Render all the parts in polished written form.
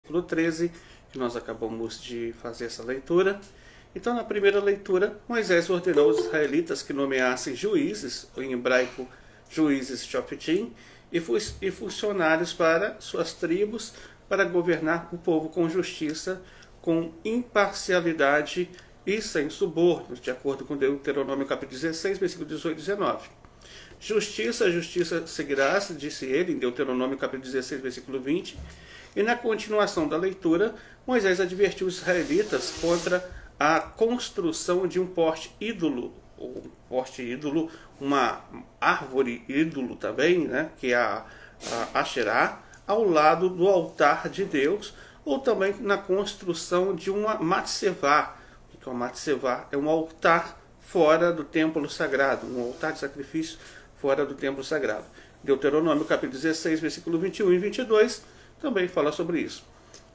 versículo 13, que nós acabamos de fazer essa leitura. Então, na primeira leitura, Moisés ordenou aos israelitas que nomeassem juízes, ou em hebraico, juízes shoftim, e funcionários para suas tribos, para governar o povo com justiça, com imparcialidade e sem subornos, de acordo com Deuteronômio capítulo 16, versículo 18 e 19. Justiça, justiça seguirás, disse ele, em Deuteronômio capítulo 16, versículo 20. E na continuação da leitura, Moisés advertiu os israelitas contra a construção de um poste ídolo, uma árvore ídolo também, né, que é a Asherá, ao lado do altar de Deus, ou também na construção de uma matsevá. O que é uma matsevá? É um altar fora do templo sagrado, um altar de sacrifício fora do templo sagrado. Deuteronômio capítulo 16, versículo 21 e 22 também fala sobre isso.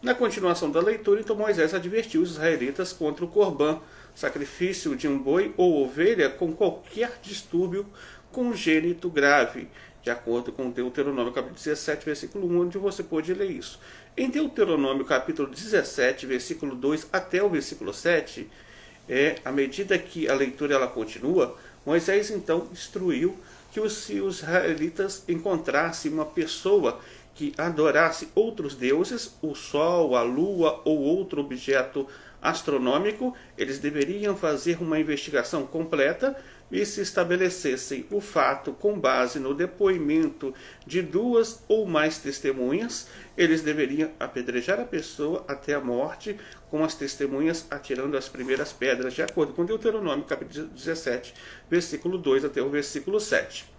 Na continuação da leitura, então Moisés advertiu os israelitas contra o corban, sacrifício de um boi ou ovelha com qualquer distúrbio congênito grave, de acordo com Deuteronômio capítulo 17, versículo 1, onde você pode ler isso. Em Deuteronômio capítulo 17, versículo 2 até o versículo 7, à medida que a leitura ela continua, Moisés então instruiu que se os israelitas encontrassem uma pessoa que adorasse outros deuses, o sol, a lua ou outro objeto astronômico, eles deveriam fazer uma investigação completa e se estabelecessem o fato com base no depoimento de 2 ou mais testemunhas, eles deveriam apedrejar a pessoa até a morte, com as testemunhas atirando as primeiras pedras, de acordo com Deuteronômio capítulo 17, versículo 2 até o versículo 7.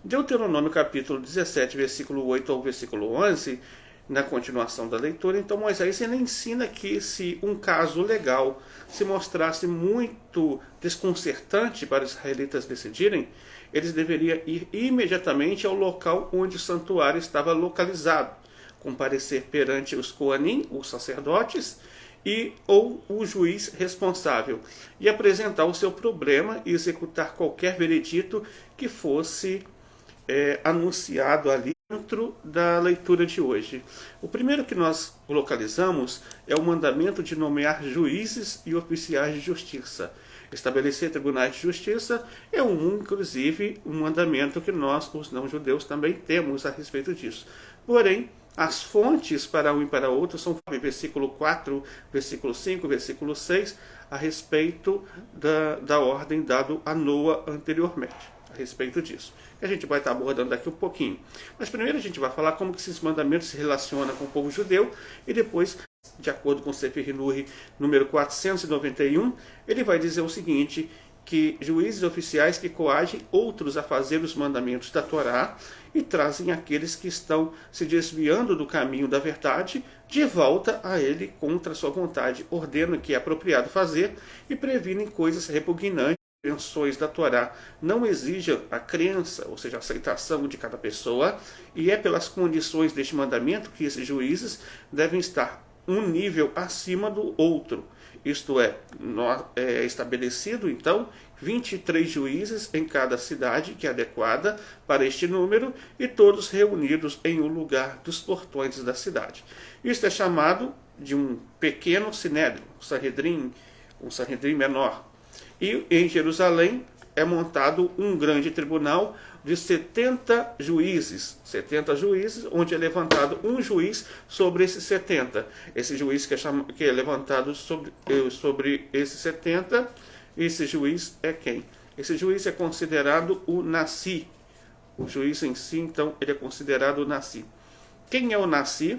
Deuteronômio capítulo 17, versículo 8 ao versículo 11, na continuação da leitura, então Moisés ele ensina que se um caso legal se mostrasse muito desconcertante para os israelitas decidirem, eles deveriam ir imediatamente ao local onde o santuário estava localizado, comparecer perante os Coanim, os sacerdotes, ou o juiz responsável, e apresentar o seu problema e executar qualquer veredito que fosse anunciado ali dentro da leitura de hoje. O primeiro que nós localizamos é o mandamento de nomear juízes e oficiais de justiça. Estabelecer tribunais de justiça é inclusive um mandamento que nós, os não-judeus, também temos a respeito disso. Porém, as fontes para um e para outro são versículo 4, versículo 5, versículo 6, a respeito da ordem dada a Noa anteriormente, a respeito disso. Que a gente vai estar abordando daqui um pouquinho. Mas primeiro a gente vai falar como que esses mandamentos se relacionam com o povo judeu e depois, de acordo com o Sefer Hinuri número 491, ele vai dizer o seguinte, que juízes oficiais que coagem outros a fazer os mandamentos da Torá e trazem aqueles que estão se desviando do caminho da verdade de volta a ele contra a sua vontade, ordenam o que é apropriado fazer e previnem coisas repugnantes. Intenções da Torá não exigem a crença, ou seja, a aceitação de cada pessoa, e é pelas condições deste mandamento que esses juízes devem estar um nível acima do outro. Isto é estabelecido, então, 23 juízes em cada cidade, que é adequada para este número, e todos reunidos em um lugar dos portões da cidade. Isto é chamado de um pequeno sinédrio, um Sanhedrin menor. E em Jerusalém é montado um grande tribunal de 70 juízes, onde é levantado um juiz sobre esses 70. Esse juiz que é levantado sobre esses 70, esse juiz é quem? Esse juiz é considerado o Nassi. O juiz em si, então, ele é considerado o Nassi. Quem é o Nassi?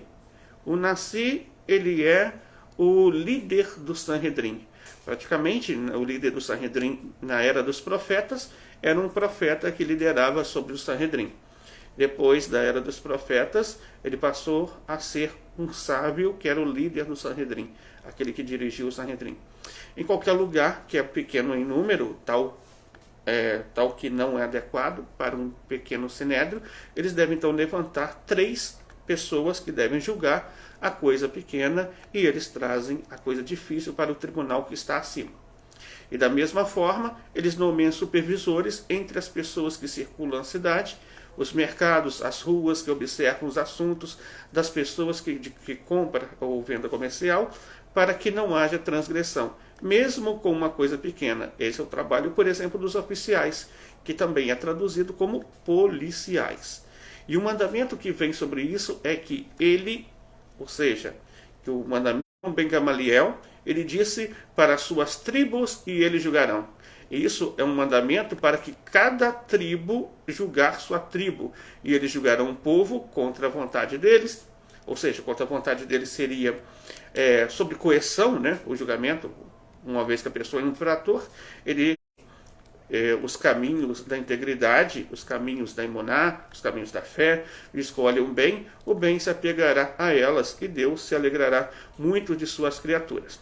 O Nassi, ele é o líder do Sanhedrin. Praticamente, o líder do Sanhedrin na era dos profetas era um profeta que liderava sobre o Sanhedrin. Depois da era dos profetas, ele passou a ser um sábio que era o líder do Sanhedrin, aquele que dirigiu o Sanhedrin. Em qualquer lugar que é pequeno em número, tal que não é adequado para um pequeno sinédrio, eles devem então levantar 3 pessoas que devem julgar a coisa pequena e eles trazem a coisa difícil para o tribunal que está acima. E da mesma forma, eles nomeiam supervisores entre as pessoas que circulam a cidade, os mercados, as ruas que observam os assuntos das pessoas que compram ou venda comercial, para que não haja transgressão, mesmo com uma coisa pequena. Esse é o trabalho, por exemplo, dos oficiais, que também é traduzido como policiais. E o mandamento que vem sobre isso é que ele, ou seja, que o mandamento de Ben Gamaliel, ele disse para as suas tribos e eles julgarão. E isso é um mandamento para que cada tribo julgar sua tribo. E eles julgarão o povo contra a vontade deles, ou seja, contra a vontade deles seria sobre coerção, né, o julgamento, uma vez que a pessoa é um infrator, ele os caminhos da integridade, os caminhos da imoná, os caminhos da fé, escolhe um bem, o bem se apegará a elas e Deus se alegrará muito de suas criaturas.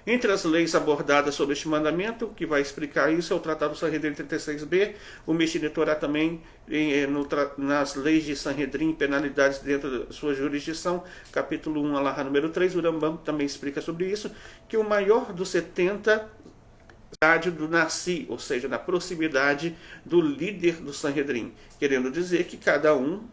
Entre as leis abordadas sobre este mandamento, que vai explicar isso, é o Tratado Sanhedrin 36b, o Mishneh Torah também, nas leis de Sanhedrin, penalidades dentro da sua jurisdição, capítulo 1, alahá número 3, o Rambam também explica sobre isso, que o maior dos 70 do Nasi, ou seja, na proximidade do líder do Sanhedrin, querendo dizer que cada um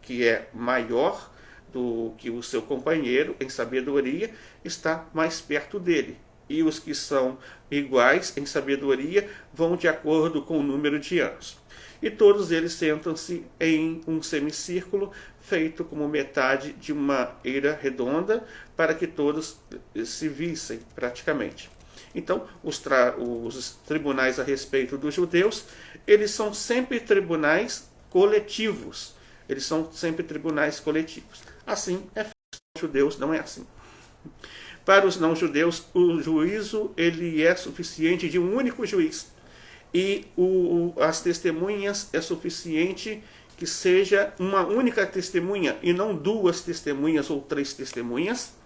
que é maior do que o seu companheiro em sabedoria está mais perto dele. E os que são iguais em sabedoria vão de acordo com o número de anos. E todos eles sentam-se em um semicírculo feito como metade de uma eira redonda para que todos se vissem praticamente. Então, os tribunais a respeito dos judeus, eles são sempre tribunais coletivos. Eles são sempre tribunais coletivos. Assim, para os judeus não é assim. Para os não-judeus, o juízo ele é suficiente de um único juiz. E as testemunhas é suficiente que seja uma única testemunha e não duas testemunhas ou três testemunhas.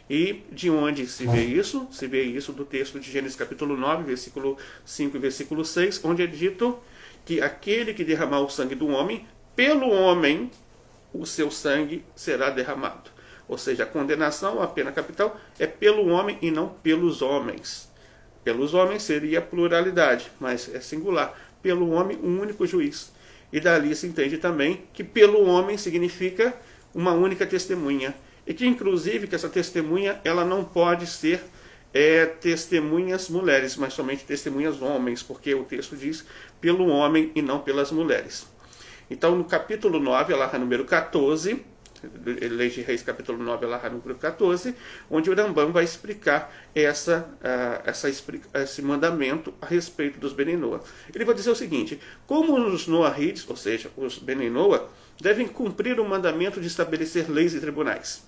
E de onde se vê isso? Se vê isso do texto de Gênesis capítulo 9, versículo 5 e versículo 6, onde é dito que aquele que derramar o sangue do homem, pelo homem, o seu sangue será derramado. Ou seja, a condenação, a pena capital, é pelo homem e não pelos homens. Pelos homens seria pluralidade, mas é singular. Pelo homem, um único juiz. E dali se entende também que pelo homem significa uma única testemunha. E que, inclusive, que essa testemunha ela não pode ser testemunhas mulheres, mas somente testemunhas homens, porque o texto diz pelo homem e não pelas mulheres. Então, no capítulo 9, alahá número 14, Leis de Reis, capítulo 9, alahá número 14, onde o Rambam vai explicar esse mandamento a respeito dos Bnei Noach. Ele vai dizer o seguinte: como os Noahides, ou seja, os Bnei Noach, devem cumprir o mandamento de estabelecer leis e tribunais.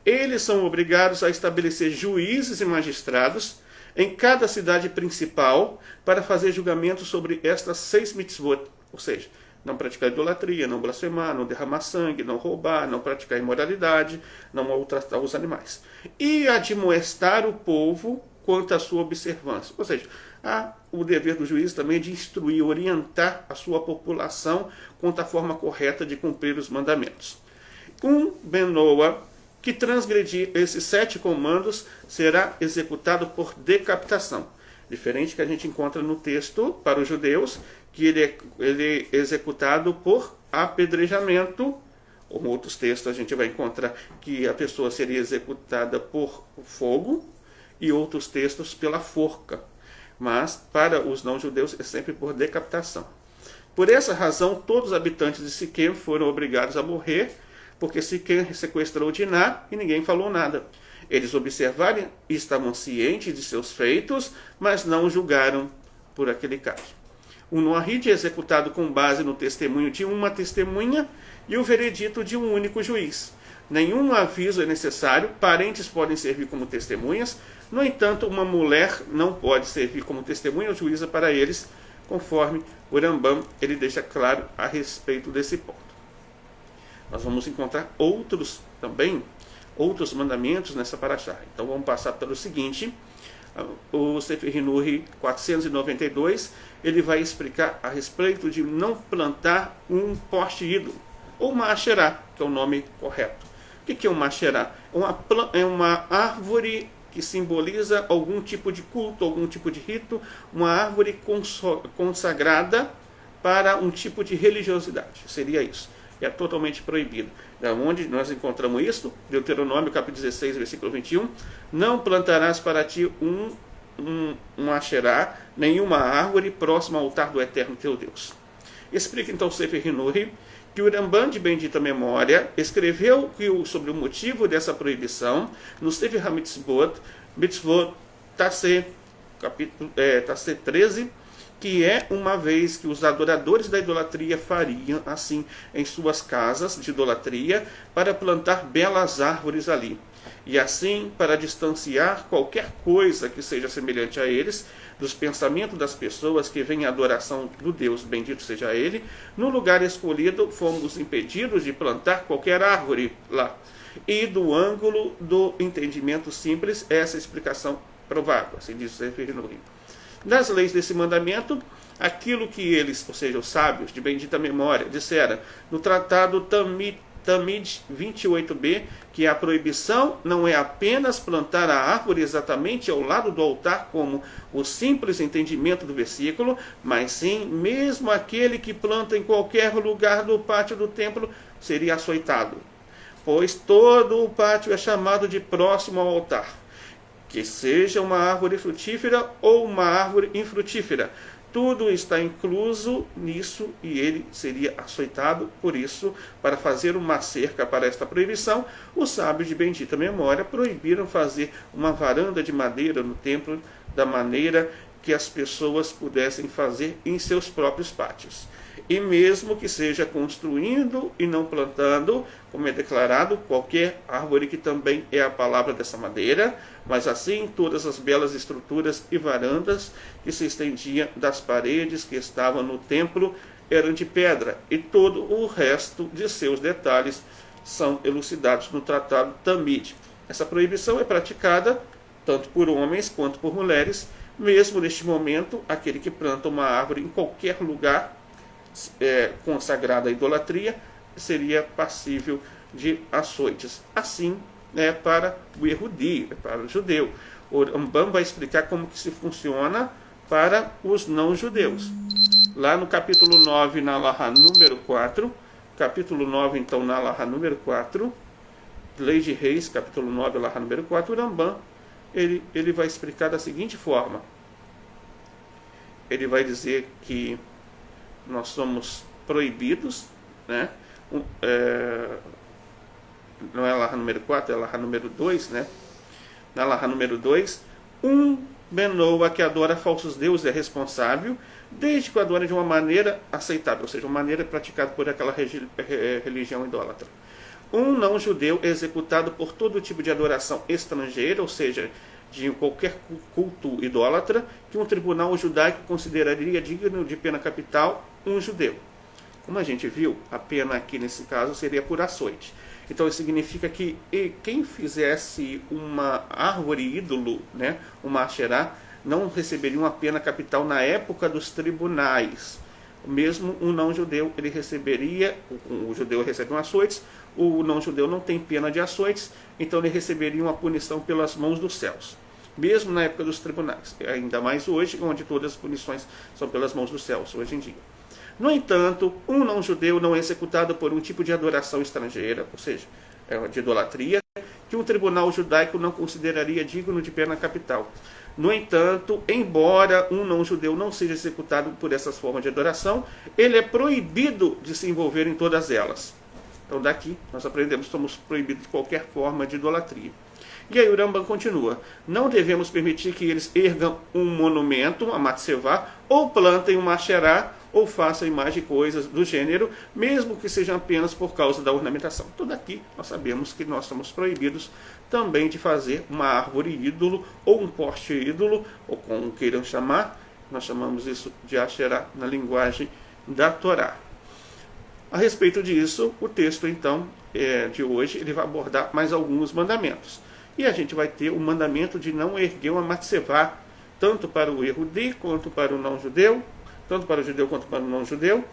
Eles são obrigados a estabelecer juízes e magistrados em cada cidade principal para fazer julgamento sobre estas 6 mitzvot, ou seja, não praticar idolatria, não blasfemar, não derramar sangue, não roubar, não praticar imoralidade, não maltratar os animais. E admoestar o povo quanto à sua observância. Ou seja, há o dever do juiz também de instruir, orientar a sua população quanto à forma correta de cumprir os mandamentos. Um Ben Noach que transgredir esses 7 comandos será executado por decapitação. Diferente que a gente encontra no texto para os judeus, que ele é executado por apedrejamento. Ou em outros textos a gente vai encontrar que a pessoa seria executada por fogo e outros textos pela forca. Mas para os não-judeus é sempre por decapitação. Por essa razão, todos os habitantes de Siquém foram obrigados a morrer, porque Siquém sequestrou Diná e ninguém falou nada. Eles observaram e estavam cientes de seus feitos, mas não julgaram por aquele caso. O Noahide é executado com base no testemunho de uma testemunha e o veredito de um único juiz. Nenhum aviso é necessário, parentes podem servir como testemunhas, no entanto, uma mulher não pode servir como testemunha ou juíza para eles, conforme o Rambam ele deixa claro a respeito desse ponto. Nós vamos encontrar outros mandamentos nessa paraxá. Então vamos passar pelo seguinte: o Sefer Hinuri 492, ele vai explicar a respeito de não plantar um poste ídolo, ou uma asherá, que é o nome correto. O que é uma asherá? É uma árvore que simboliza algum tipo de culto, algum tipo de rito, uma árvore consagrada para um tipo de religiosidade. Seria isso. É totalmente proibido. Da onde nós encontramos isso? Deuteronômio capítulo 16, versículo 21. Não plantarás para ti um Asherá, nenhuma árvore próxima ao altar do eterno teu Deus. Explica então o Sefer Hinuri que o Rambam de bendita memória escreveu sobre o motivo dessa proibição no Sefer HaMitzvot, Mitzvot Tassé, capítulo Tassé 13, que é uma vez que os adoradores da idolatria fariam assim em suas casas de idolatria para plantar belas árvores ali. E assim, para distanciar qualquer coisa que seja semelhante a eles, dos pensamentos das pessoas que vêm à adoração do Deus, bendito seja Ele, no lugar escolhido fomos impedidos de plantar qualquer árvore lá. E do ângulo do entendimento simples, essa explicação provável, assim diz o Sefer Hinuri. Nas leis desse mandamento, aquilo que eles, ou seja, os sábios de bendita memória, disseram no tratado Tamid 28b, que a proibição não é apenas plantar a árvore exatamente ao lado do altar, como o simples entendimento do versículo, mas sim, mesmo aquele que planta em qualquer lugar do pátio do templo seria açoitado, pois todo o pátio é chamado de próximo ao altar, que seja uma árvore frutífera ou uma árvore infrutífera. Tudo está incluso nisso e ele seria açoitado. Por isso, para fazer uma cerca para esta proibição, os sábios de bendita memória proibiram fazer uma varanda de madeira no templo da maneira que as pessoas pudessem fazer em seus próprios pátios. E mesmo que seja construindo e não plantando, como é declarado, qualquer árvore que também é a palavra dessa madeira, mas assim todas as belas estruturas e varandas que se estendiam das paredes que estavam no templo eram de pedra, e todo o resto de seus detalhes são elucidados no tratado Tamid. Essa proibição é praticada tanto por homens quanto por mulheres. Mesmo neste momento, aquele que planta uma árvore em qualquer lugar consagrado à idolatria seria passível de açoites. Assim, para o Yehudi, para o judeu. O Rambam vai explicar como que se funciona para os não-judeus. Lá no capítulo 9, na Alahá número 4, capítulo 9, então, na Alahá número 4, Lei de Reis, capítulo 9, Alahá número 4, o Rambam, ele vai explicar da seguinte forma. Ele vai dizer que nós somos proibidos, né? Não é Alahá número 4, é Alahá número 2, né? Na Alahá número 2, Benoa que adora falsos deuses é responsável, desde que o adora de uma maneira aceitável, ou seja, uma maneira praticada por aquela religião idólatra. Não-judeu é executado por todo tipo de adoração estrangeira, ou seja, de qualquer culto idólatra, que um tribunal judaico consideraria digno de pena capital um judeu. Como a gente viu, a pena aqui nesse caso seria por açoite. Então isso significa que quem fizesse uma árvore ídolo, né, uma Asherá, não receberia uma pena capital na época dos tribunais. Mesmo um não-judeu, ele receberia, o judeu recebe um açoites, o não-judeu não tem pena de açoites, então ele receberia uma punição pelas mãos dos céus. Mesmo na época dos tribunais, ainda mais hoje, onde todas as punições são pelas mãos dos céus, hoje em dia. No entanto, um não-judeu não é executado por um tipo de adoração estrangeira, ou seja, de idolatria, que um tribunal judaico não consideraria digno de pena capital. No entanto, embora um não-judeu não seja executado por essas formas de adoração, ele é proibido de se envolver em todas elas. Então daqui nós aprendemos que somos proibidos de qualquer forma de idolatria. E aí o Rambam continua: não devemos permitir que eles ergam um monumento, uma matsevá, ou plantem uma asherá, ou façam imagem e coisas do gênero, mesmo que sejam apenas por causa da ornamentação. Então daqui nós sabemos que nós somos proibidos também de fazer uma árvore ídolo, ou um poste ídolo, ou como queiram chamar, nós chamamos isso de asherá na linguagem da Torá. A respeito disso, o texto então de hoje ele vai abordar mais alguns mandamentos. E a gente vai ter o mandamento de não erguer uma matsevá, tanto para o Yehudi quanto para o não-judeu, tanto para o judeu quanto para o não-judeu.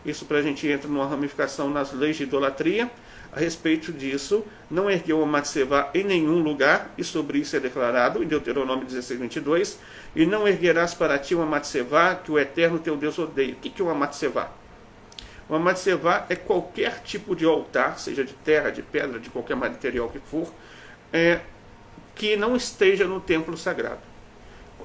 Isso para a gente entra numa ramificação nas leis de idolatria. a respeito disso, não ergueu uma matzevá em nenhum lugar, e sobre isso é declarado em Deuteronômio 16, 22, e não erguerás para ti uma matzevá que o eterno teu Deus odeia. O que é uma matzevá? Uma matzevá é qualquer tipo de altar, seja de terra, de pedra, de qualquer material que for, que não esteja no templo sagrado.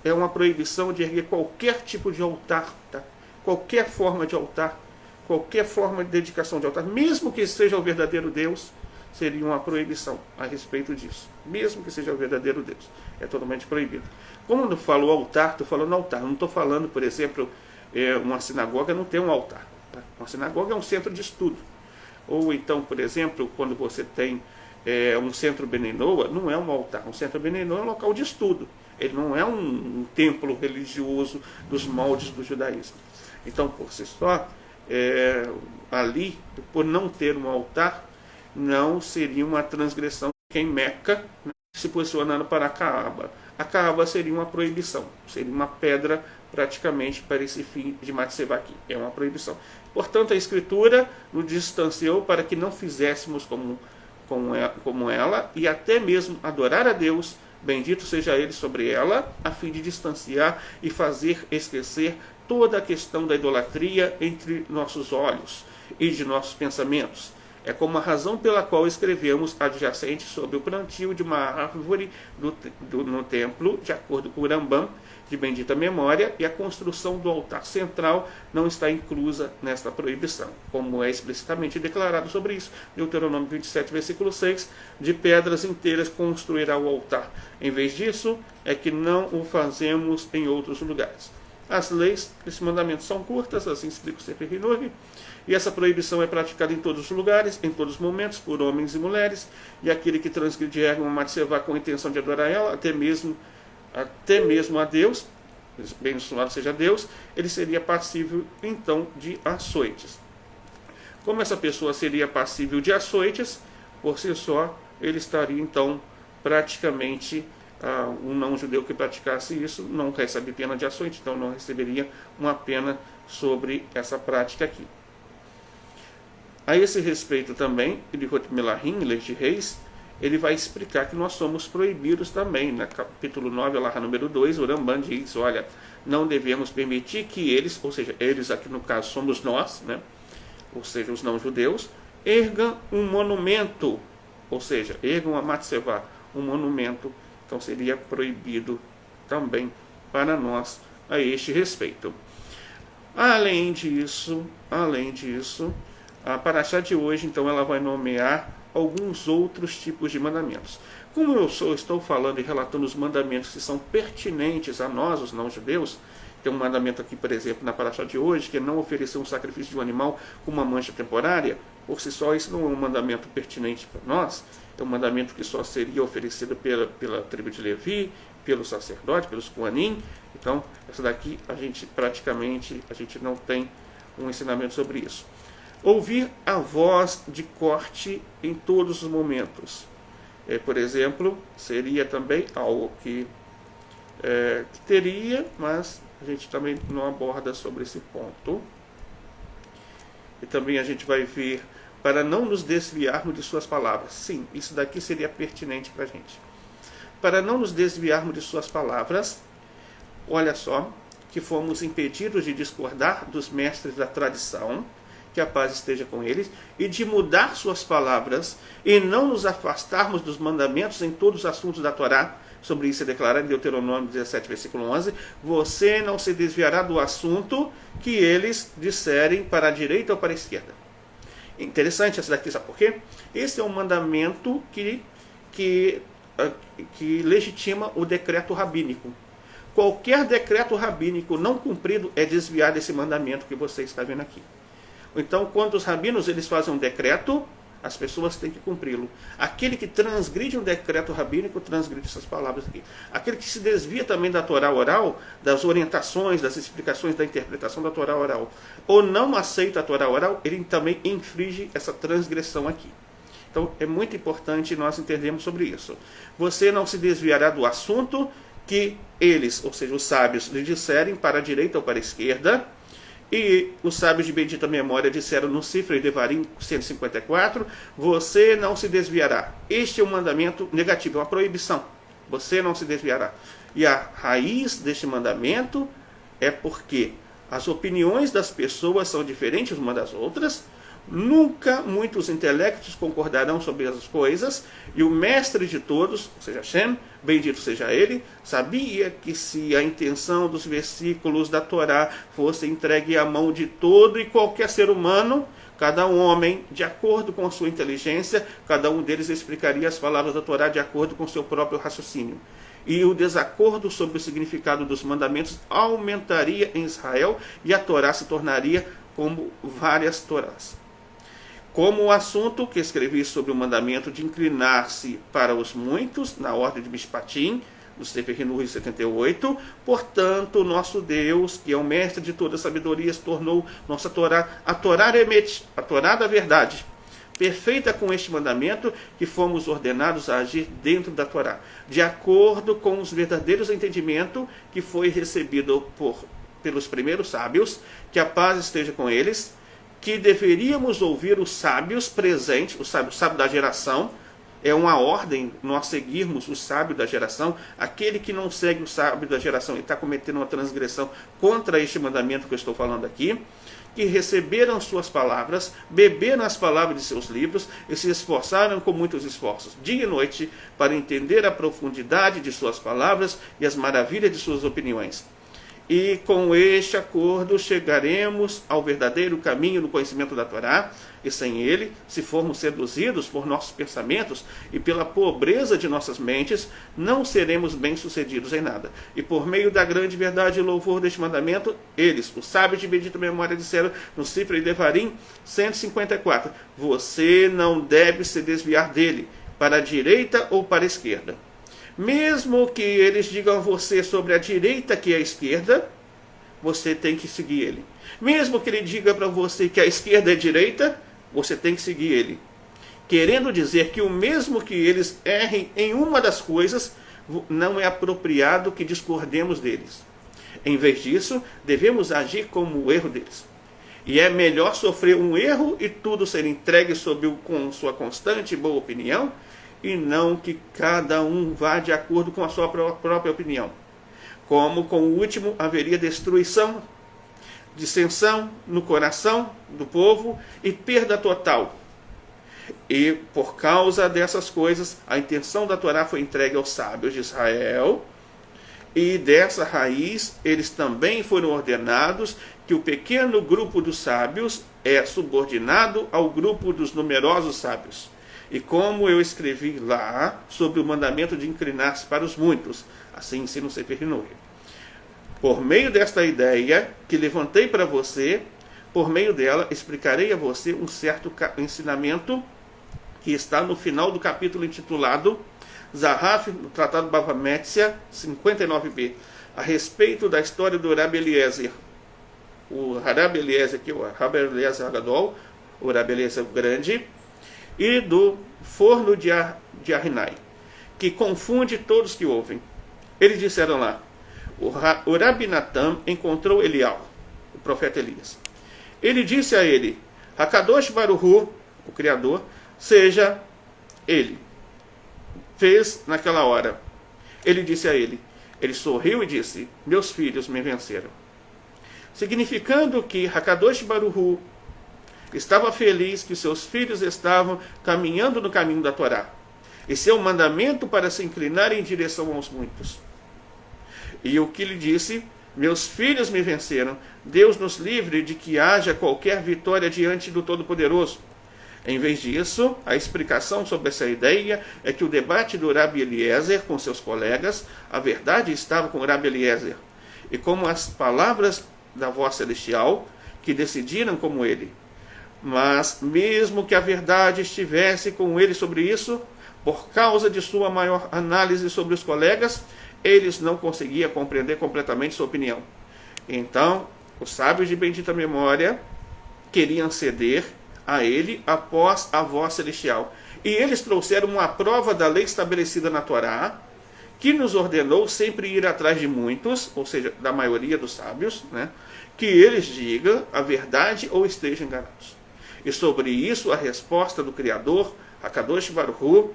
É uma proibição de erguer qualquer tipo de altar, tá? Qualquer forma de altar, qualquer forma de dedicação de altar, mesmo que seja o verdadeiro Deus, seria uma proibição a respeito disso. Mesmo que seja o verdadeiro Deus. É totalmente proibido. Quando eu falo altar, estou falando altar. Não estou falando, por exemplo, uma sinagoga não tem um altar. Tá? Uma sinagoga é um centro de estudo. Ou então, por exemplo, quando você tem um centro Benenoa, não é um altar. Um centro Benenoa é um local de estudo. Ele não é um templo religioso dos moldes do judaísmo. Então, por si só, ali, por não ter um altar, não seria uma transgressão em Meca, né, se posicionando para a Caaba. A Caaba seria uma proibição, seria uma pedra praticamente para esse fim de matzevá aqui. É uma proibição. Portanto, a Escritura nos distanciou para que não fizéssemos como ela, e até mesmo adorar a Deus, bendito seja Ele sobre ela, a fim de distanciar e fazer esquecer toda a questão da idolatria entre nossos olhos e de nossos pensamentos. É como a razão pela qual escrevemos adjacente sobre o plantio de uma árvore no templo, de acordo com o Rambam, de bendita memória, e a construção do altar central não está inclusa nesta proibição, como é explicitamente declarado sobre isso. Deuteronômio 27, versículo 6, de pedras inteiras construirá o altar. Em vez disso, é que não o fazemos em outros lugares. As leis desses mandamentos são curtas, assim explica o Sefer Hinurg, e essa proibição é praticada em todos os lugares, em todos os momentos, por homens e mulheres, e aquele que transgride uma matzevá com a intenção de adorar ela, até mesmo a Deus, abençoado seja Deus, ele seria passível então de açoites. Como essa pessoa seria passível de açoites, por si só, ele estaria então praticamente um não-judeu que praticasse isso não recebe pena de açoite, então não receberia uma pena sobre essa prática aqui. A esse respeito também, Ilhot Melahim, Leis de Reis, ele vai explicar que nós somos proibidos também. No capítulo 9, lá número 2, o Rambam diz, olha, não devemos permitir que eles, ou seja, eles aqui no caso somos nós, né? Ou seja, os não-judeus, ergam um monumento, ou seja, ergam a matzevá, um monumento. Então seria proibido também para nós a este respeito. Além disso, a paraxá de hoje, então, ela vai nomear alguns outros tipos de mandamentos. Como eu estou falando e relatando os mandamentos que são pertinentes a nós, os não-judeus, tem um mandamento aqui, por exemplo, na paraxá de hoje, que é não oferecer um sacrifício de um animal com uma mancha temporária. Por si só, isso não é um mandamento pertinente para nós, é um mandamento que só seria oferecido pela tribo de Levi, pelo sacerdote, pelos Koanim. Então, essa daqui, a gente não tem um ensinamento sobre isso. Ouvir a voz de corte em todos os momentos. Por exemplo, seria também algo que teria, mas a gente também não aborda sobre esse ponto. E também a gente vai ver, para não nos desviarmos de suas palavras. Sim, isso daqui seria pertinente para a gente. Para não nos desviarmos de suas palavras, olha só, que fomos impedidos de discordar dos mestres da tradição, que a paz esteja com eles, e de mudar suas palavras, e não nos afastarmos dos mandamentos em todos os assuntos da Torá. Sobre isso é declarado em Deuteronômio 17, versículo 11, você não se desviará do assunto que eles disserem para a direita ou para a esquerda. Interessante essa daqui, sabe por quê? Esse é um mandamento que legitima o decreto rabínico. Qualquer decreto rabínico não cumprido é desviar desse mandamento que você está vendo aqui. Então, quando os rabinos eles fazem um decreto, as pessoas têm que cumpri-lo. Aquele que transgride um decreto rabínico, transgride essas palavras aqui. Aquele que se desvia também da Torá oral, das orientações, das explicações, da interpretação da Torá oral, ou não aceita a Torá oral, ele também infringe essa transgressão aqui. Então, é muito importante nós entendermos sobre isso. Você não se desviará do assunto que eles, ou seja, os sábios, lhe disserem para a direita ou para a esquerda, E os sábios de bendita memória disseram no Sifra Devarim 154, você não se desviará. Este é um mandamento negativo, é uma proibição. Você não se desviará. E a raiz deste mandamento é porque as opiniões das pessoas são diferentes umas das outras. Nunca muitos intelectos concordarão sobre as coisas, e o mestre de todos, ou seja, Hashem, bendito seja ele, sabia que se a intenção dos versículos da Torá fosse entregue à mão de todo e qualquer ser humano, cada homem, de acordo com a sua inteligência, cada um deles explicaria as palavras da Torá de acordo com o seu próprio raciocínio. E o desacordo sobre o significado dos mandamentos aumentaria em Israel, e a Torá se tornaria como várias Torás. Como o assunto que escrevi sobre o mandamento de inclinar-se para os muitos, na ordem de Mishpatim, do Sefer Hinur 78, portanto, nosso Deus, que é o mestre de toda sabedoria, tornou nossa Torá a Torá Emet, a Torá da verdade, perfeita com este mandamento, que fomos ordenados a agir dentro da Torá, de acordo com os verdadeiros entendimentos que foi recebido pelos primeiros sábios, que a paz esteja com eles, que deveríamos ouvir os sábios presentes, o sábio da geração. É uma ordem nós seguirmos o sábio da geração. Aquele que não segue o sábio da geração e está cometendo uma transgressão contra este mandamento que eu estou falando aqui, que receberam suas palavras, beberam as palavras de seus livros e se esforçaram com muitos esforços, dia e noite, para entender a profundidade de suas palavras e as maravilhas de suas opiniões. E com este acordo chegaremos ao verdadeiro caminho no conhecimento da Torá, e sem ele, se formos seduzidos por nossos pensamentos e pela pobreza de nossas mentes, não seremos bem-sucedidos em nada. E por meio da grande verdade e louvor deste mandamento, eles, os sábios de bendita memória, disseram no Sifra Devarim 154, você não deve se desviar dele, para a direita ou para a esquerda. Mesmo que eles digam a você sobre a direita que é a esquerda, você tem que seguir ele. Mesmo que ele diga para você que a esquerda é a direita, você tem que seguir ele. Querendo dizer que o mesmo que eles errem em uma das coisas, não é apropriado que discordemos deles. Em vez disso, devemos agir como o erro deles. E é melhor sofrer um erro e tudo ser entregue com sua constante e boa opinião, e não que cada um vá de acordo com a sua própria opinião. Como com o último haveria destruição, dissensão no coração do povo e perda total. E por causa dessas coisas, a intenção da Torá foi entregue aos sábios de Israel, e dessa raiz eles também foram ordenados que o pequeno grupo dos sábios é subordinado ao grupo dos numerosos sábios. E como eu escrevi lá sobre o mandamento de inclinar-se para os muitos, assim ensina o Sefer Hinur. Por meio desta ideia que levantei para você, por meio dela explicarei a você um certo ensinamento que está no final do capítulo intitulado Zahaf, no Tratado Bava Metzia 59b, a respeito da história do Rabi Eliezer. O Rabi Eliezer, que é o Rabi Eliezer Agadol, o Rabi Eliezer Grande, e do forno de Arinai, que confunde todos que ouvem. Eles disseram lá, o Rabi Natan encontrou Elial, o profeta Elias. Ele disse a ele, Hakadosh Baruch Hu, o Criador, seja ele. Fez naquela hora. Ele disse a ele, ele sorriu e disse, meus filhos me venceram. Significando que Hakadosh Baruch Hu estava feliz que seus filhos estavam caminhando no caminho da Torá. Esse é um mandamento para se inclinar em direção aos muitos. E o que lhe disse, meus filhos me venceram, Deus nos livre de que haja qualquer vitória diante do Todo-Poderoso. Em vez disso, a explicação sobre essa ideia é que o debate do Rabi Eliezer com seus colegas, a verdade estava com o Rabi Eliezer, e como as palavras da voz celestial, que decidiram como ele. Mas, mesmo que a verdade estivesse com ele sobre isso, por causa de sua maior análise sobre os colegas, eles não conseguiam compreender completamente sua opinião. Então, os sábios de bendita memória queriam ceder a ele após a voz celestial. E eles trouxeram uma prova da lei estabelecida na Torá, que nos ordenou sempre ir atrás de muitos, ou seja, da maioria dos sábios, né, que eles digam a verdade ou estejam enganados. E sobre isso a resposta do Criador, Hakadosh Baruch Hu,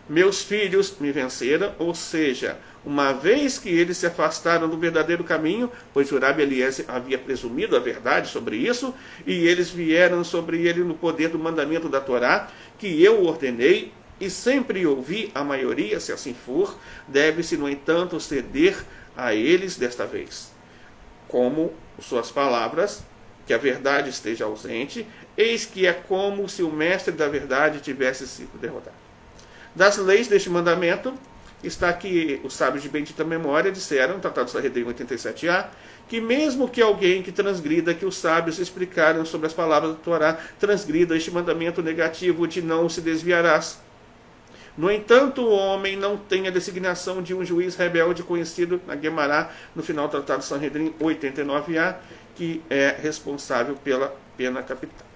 meus filhos me venceram, ou seja, uma vez que eles se afastaram do verdadeiro caminho, pois o Rabi Eliezer havia presumido a verdade sobre isso, e eles vieram sobre ele no poder do mandamento da Torá, que eu ordenei, e sempre ouvi a maioria, se assim for, deve-se, no entanto, ceder a eles desta vez. Como suas palavras, que a verdade esteja ausente, eis que é como se o mestre da verdade tivesse sido derrotado. Das leis deste mandamento, está que os sábios de bendita memória disseram, Tratado Sanhedrin 87a, que mesmo que alguém que transgrida, que os sábios explicaram sobre as palavras da Torá, transgrida este mandamento negativo de não se desviarás. No entanto, o homem não tem a designação de um juiz rebelde conhecido na Guemará, no final do Tratado Sanhedrin 89a, que é responsável pela pena capital.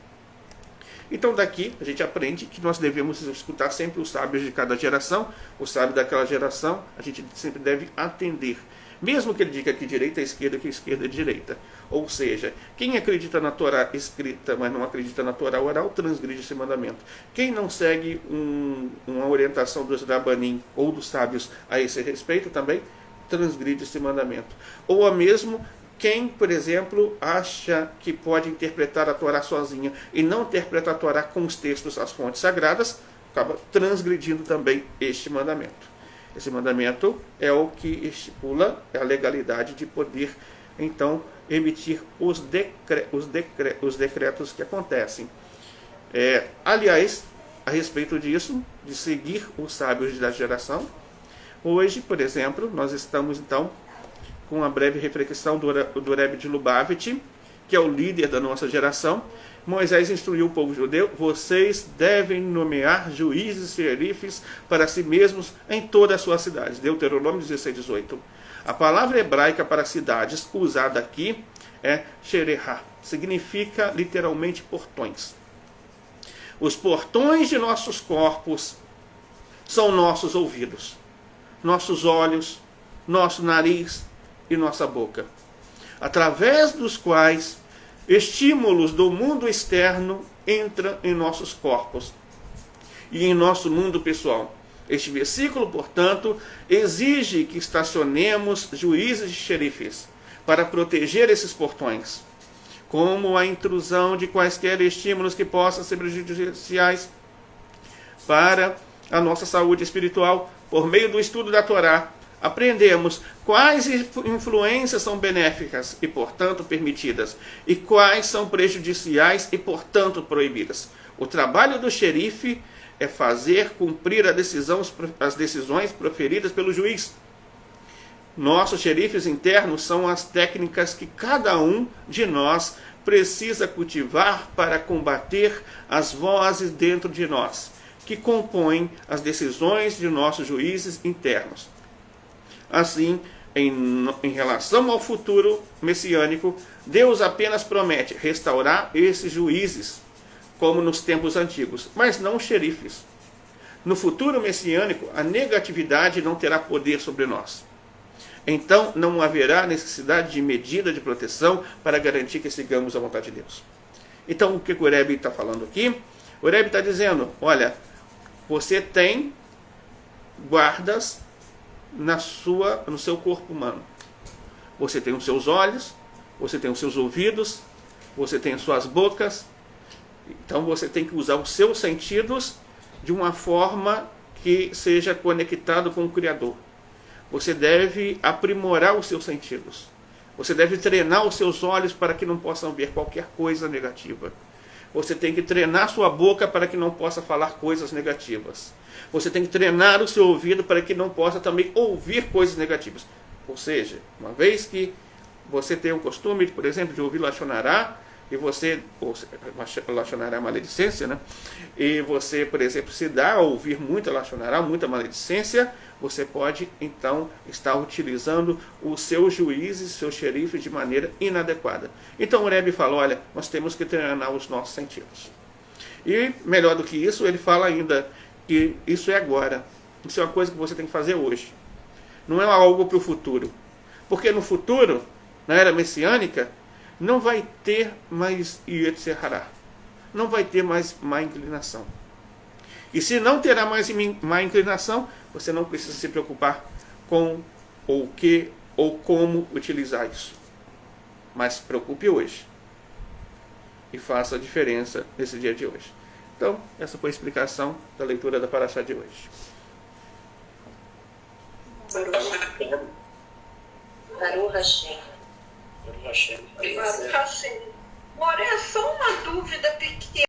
Então daqui a gente aprende que nós devemos escutar sempre os sábios de cada geração, o sábio daquela geração, a gente sempre deve atender. Mesmo que ele diga que direita é esquerda, que esquerda é direita. Ou seja, quem acredita na Torá escrita, mas não acredita na Torá oral, transgride esse mandamento. Quem não segue uma orientação dos Rabanim ou dos sábios a esse respeito também, transgride esse mandamento. Ou mesmo quem, por exemplo, acha que pode interpretar a Torá sozinha e não interpreta a Torá com os textos, as fontes sagradas, acaba transgredindo também este mandamento. Esse mandamento é o que estipula a legalidade de poder, então, emitir os decretos que acontecem. Aliás, a respeito disso, de seguir os sábios da geração, hoje, por exemplo, nós estamos, então, com uma breve reflexão do Rebbe de Lubavitch, que é o líder da nossa geração. Moisés instruiu o povo judeu: vocês devem nomear juízes e xerifes para si mesmos em todas as suas cidades. Deuteronômio 16:18. A palavra hebraica para cidades usada aqui é xerehá, significa literalmente portões. Os portões de nossos corpos são nossos ouvidos, nossos olhos, nosso nariz e nossa boca, através dos quais estímulos do mundo externo entram em nossos corpos e em nosso mundo pessoal. Este versículo, portanto, exige que estacionemos juízes e xerifes para proteger esses portões, como a intrusão de quaisquer estímulos que possam ser prejudiciais para a nossa saúde espiritual. Por meio do estudo da Torá, aprendemos quais influências são benéficas e, portanto, permitidas, e quais são prejudiciais e, portanto, proibidas. O trabalho do xerife é fazer cumprir as decisões proferidas pelo juiz. Nossos xerifes internos são as técnicas que cada um de nós precisa cultivar para combater as vozes dentro de nós, que compõem as decisões de nossos juízes internos. Assim, em relação ao futuro messiânico, Deus apenas promete restaurar esses juízes, como nos tempos antigos, mas não xerifes. No futuro messiânico, a negatividade não terá poder sobre nós. Então, não haverá necessidade de medida de proteção para garantir que sigamos a vontade de Deus. Então, o que o Rebbe está falando aqui? O Rebbe está dizendo: olha, você tem guardas no seu corpo humano. Você tem os seus olhos, você tem os seus ouvidos, você tem as suas bocas. Então você tem que usar os seus sentidos de uma forma que seja conectado com o Criador. Você deve aprimorar os seus sentidos. Você deve treinar os seus olhos para que não possam ver qualquer coisa negativa. Você tem que treinar sua boca para que não possa falar coisas negativas. Você tem que treinar o seu ouvido para que não possa também ouvir coisas negativas. Ou seja, uma vez que você tem o costume, por exemplo, de ouvir Lashon Hará, e você, Lashon Hará é maledicência, né? E você, por exemplo, se dá a ouvir muita Lashon Hará, muita maledicência, você pode, então, estar utilizando os seus juízes, seus xerifes de maneira inadequada. Então o Rebbe fala: olha, nós temos que treinar os nossos sentidos. E, melhor do que isso, ele fala ainda que isso é agora. Isso é uma coisa que você tem que fazer hoje. não é algo para o futuro. Porque no futuro, na era messiânica, não vai ter mais Yetzer Hará. Não vai ter mais má inclinação. E se não terá mais má inclinação, você não precisa se preocupar com o que ou como utilizar isso. Mas se preocupe hoje. E faça a diferença nesse dia de hoje. Então, essa foi a explicação da leitura da Parashá de hoje. Baruch Hashem. Baruch Hashem. Baruch Hashem.